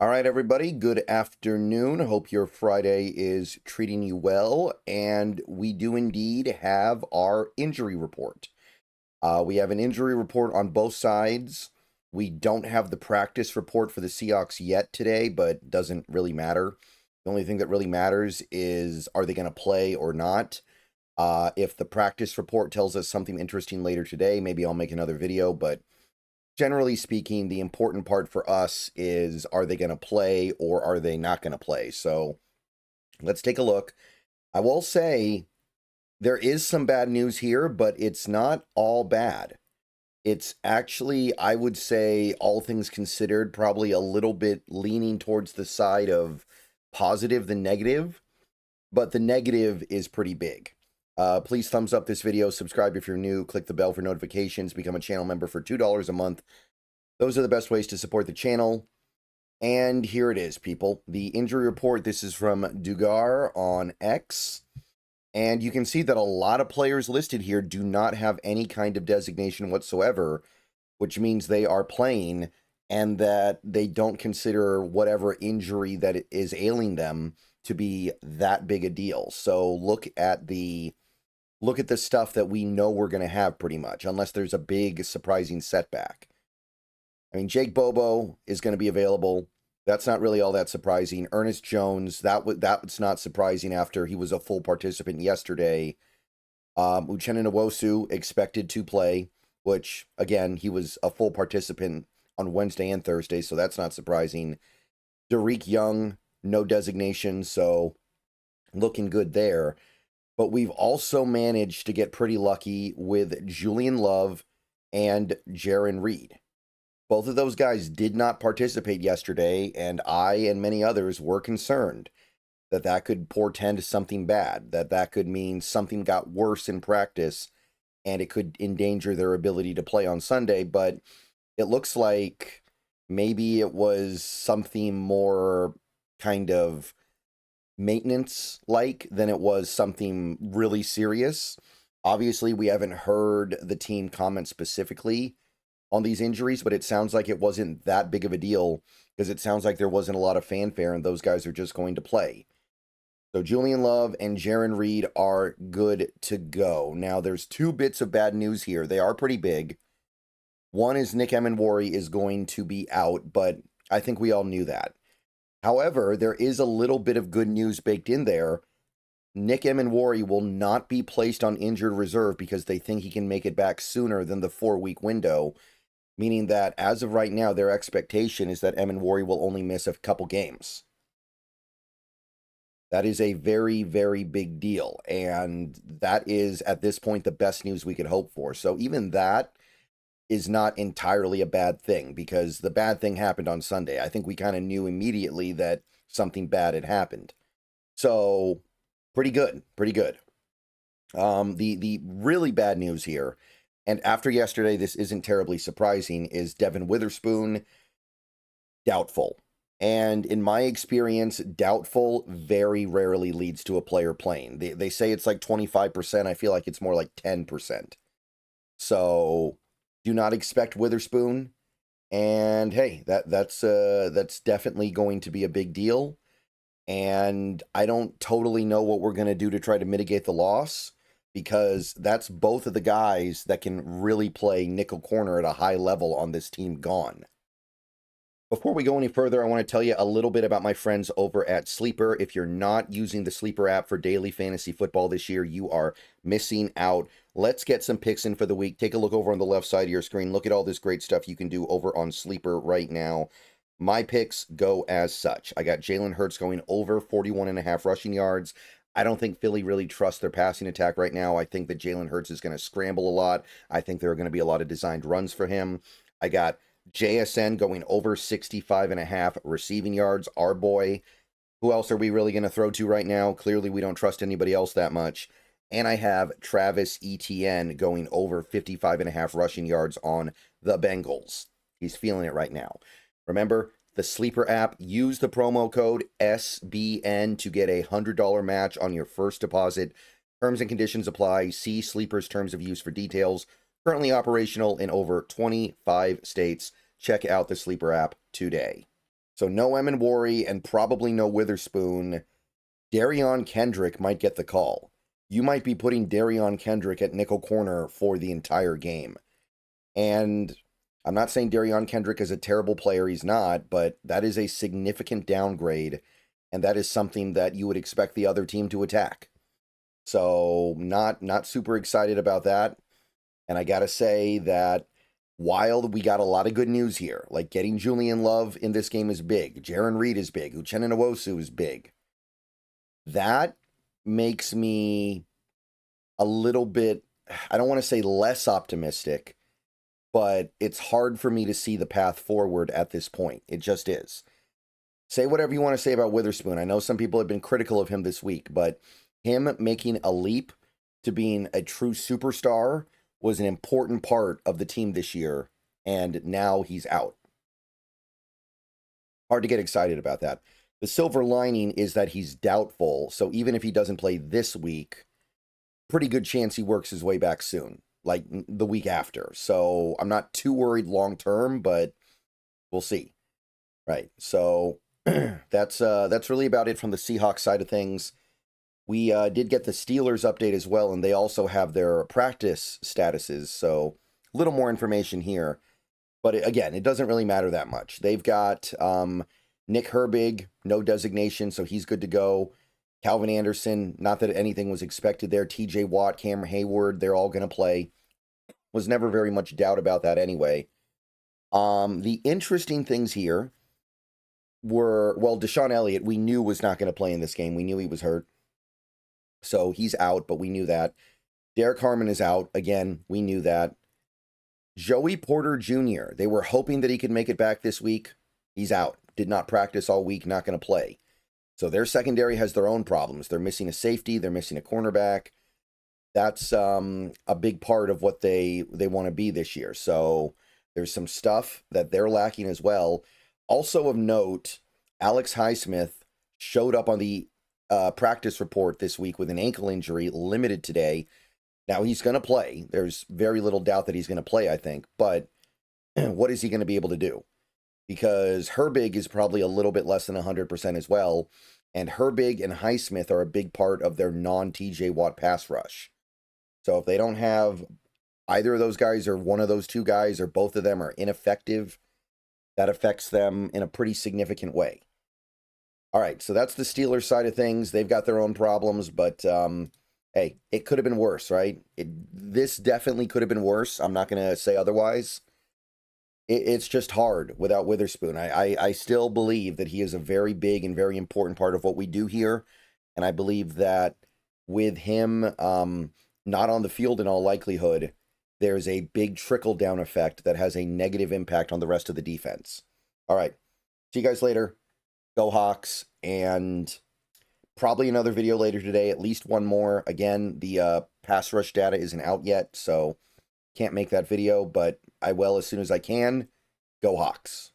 All right, everybody, good afternoon. Hope your Friday is treating you well. And we do indeed have our injury report. We have an injury report on both sides. We don't have the practice report for the Seahawks yet today, but doesn't really matter. The only thing that really matters is, are they going to play or not? If the practice report tells us something interesting later today, maybe I'll make another video, but generally speaking, the important part for us is, are they going to play or are they not going to play? So let's take a look. I will say there is some bad news here, but it's not all bad. It's actually, I would say, all things considered, probably a little bit leaning towards the side of positive than negative, but the negative is pretty big. Please thumbs up this video, subscribe if you're new, click the bell for notifications, become a channel member for $2 a month. Those are the best ways to support the channel. And here it is, people. The injury report, this is from Dugar on X. And you can see that a lot of players listed here do not have any kind of designation whatsoever, which means they are playing and that they don't consider whatever injury that is ailing them to be that big a deal. So look at the stuff that we know we're going to have pretty much, unless there's a big surprising setback. I mean, Jake Bobo is going to be available. That's not really all that surprising. Ernest Jones, that's not surprising after he was a full participant yesterday. Uchenna Nwosu expected to play, which, again, he was a full participant on Wednesday and Thursday, so that's not surprising. Derek Young, no designation, so looking good there. But we've also managed to get pretty lucky with Julian Love and Jarran Reed. Both of those guys did not participate yesterday, and I and many others were concerned that that could portend something bad, that could mean something got worse in practice, and it could endanger their ability to play on Sunday. But it looks like maybe it was something more kind of maintenance-like than it was something really serious. Obviously, we haven't heard the team comment specifically on these injuries, but it sounds like it wasn't that big of a deal because it sounds like there wasn't a lot of fanfare and those guys are just going to play. So Julian Love and Jarran Reed are good to go. Now, there's two bits of bad news here. They are pretty big. One is Nick Emenwari is going to be out, but I think we all knew that. However, there is a little bit of good news baked in there. Nick Emenwari will not be placed on injured reserve because they think he can make it back sooner than the 4-week window, meaning that as of right now, their expectation is that Emenwari will only miss a couple games. That is a very, very big deal, and that is, at this point, the best news we could hope for. So even that is not entirely a bad thing, because the bad thing happened on Sunday. I think we kind of knew immediately that something bad had happened. So, pretty good, pretty good. The really bad news here, and after yesterday, this isn't terribly surprising, is Devin Witherspoon, doubtful. And in my experience, doubtful very rarely leads to a player playing. They say it's like 25%. I feel like it's more like 10%. So do not expect Witherspoon. And hey, that's definitely going to be a big deal. And I don't totally know what we're going to do to try to mitigate the loss, because that's both of the guys that can really play nickel corner at a high level on this team gone. Before we go any further, I want to tell you a little bit about my friends over at Sleeper. If you're not using the Sleeper app for daily fantasy football this year, you are missing out. Let's get some picks in for the week. Take a look over on the left side of your screen. Look at all this great stuff you can do over on Sleeper right now. My picks go as such. I got Jalen Hurts going over 41.5 rushing yards. I don't think Philly really trusts their passing attack right now. I think that Jalen Hurts is going to scramble a lot. I think there are going to be a lot of designed runs for him. I got JSN going over 65.5 receiving yards. Our boy. Who else are we really going to throw to right now? Clearly, we don't trust anybody else that much. And I have Travis Etienne going over 55.5 rushing yards on the Bengals. He's feeling it right now. Remember, the Sleeper app, use the promo code SBN to get a $100 match on your first deposit. Terms and conditions apply. See Sleeper's terms of use for details. Currently operational in over 25 states. Check out the Sleeper app today. So no Worry and probably no Witherspoon. Darion Kendrick might get the call. You might be putting Darion Kendrick at nickel corner for the entire game. And I'm not saying Darion Kendrick is a terrible player. He's not, but that is a significant downgrade. And that is something that you would expect the other team to attack. So not super excited about that. And I got to say that while we got a lot of good news here, like getting Julian Love in this game is big. Jaron Reed is big. Uchenna Nwosu is big. That makes me a little bit, I don't want to say less optimistic, but it's hard for me to see the path forward at this point. It just is. Say whatever you want to say about Witherspoon. I know some people have been critical of him this week, but him making a leap to being a true superstar was an important part of the team this year, and now he's out. Hard to get excited about that. The silver lining is that he's doubtful, so even if he doesn't play this week, pretty good chance he works his way back soon, like the week after. So I'm not too worried long term, but we'll see. Right, so that's really about it from the Seahawks side of things. We did get the Steelers update as well, and they also have their practice statuses, so a little more information here. But again, it doesn't really matter that much. They've got Nick Herbig, no designation, so he's good to go. Calvin Anderson, not that anything was expected there. TJ Watt, Cameron Hayward, they're all going to play. Was never very much doubt about that anyway. The interesting things here were, well, Deshaun Elliott, we knew was not going to play in this game. We knew he was hurt. So he's out, but we knew that. Derek Harmon is out. Again, we knew that. Joey Porter Jr., they were hoping that he could make it back this week. He's out. Did not practice all week, not going to play. So their secondary has their own problems. They're missing a safety. They're missing a cornerback. That's a big part of what they want to be this year. So there's some stuff that they're lacking as well. Also of note, Alex Highsmith showed up on the practice report this week with an ankle injury, limited today. Now he's going to play. There's very little doubt that he's going to play, I think. But what is he going to be able to do? Because Herbig is probably a little bit less than 100% as well. And Herbig and Highsmith are a big part of their non-TJ Watt pass rush. So if they don't have either of those guys or one of those two guys or both of them are ineffective, that affects them in a pretty significant way. All right, so that's the Steelers side of things. They've got their own problems, but hey, it could have been worse, right? This definitely could have been worse. I'm not going to say otherwise. It's just hard without Witherspoon. I still believe that he is a very big and very important part of what we do here, and I believe that with him not on the field in all likelihood, there's a big trickle-down effect that has a negative impact on the rest of the defense. All right, see you guys later. Go Hawks, and probably another video later today, at least one more. Again, the pass rush data isn't out yet, so can't make that video, but I will as soon as I can. Go Hawks.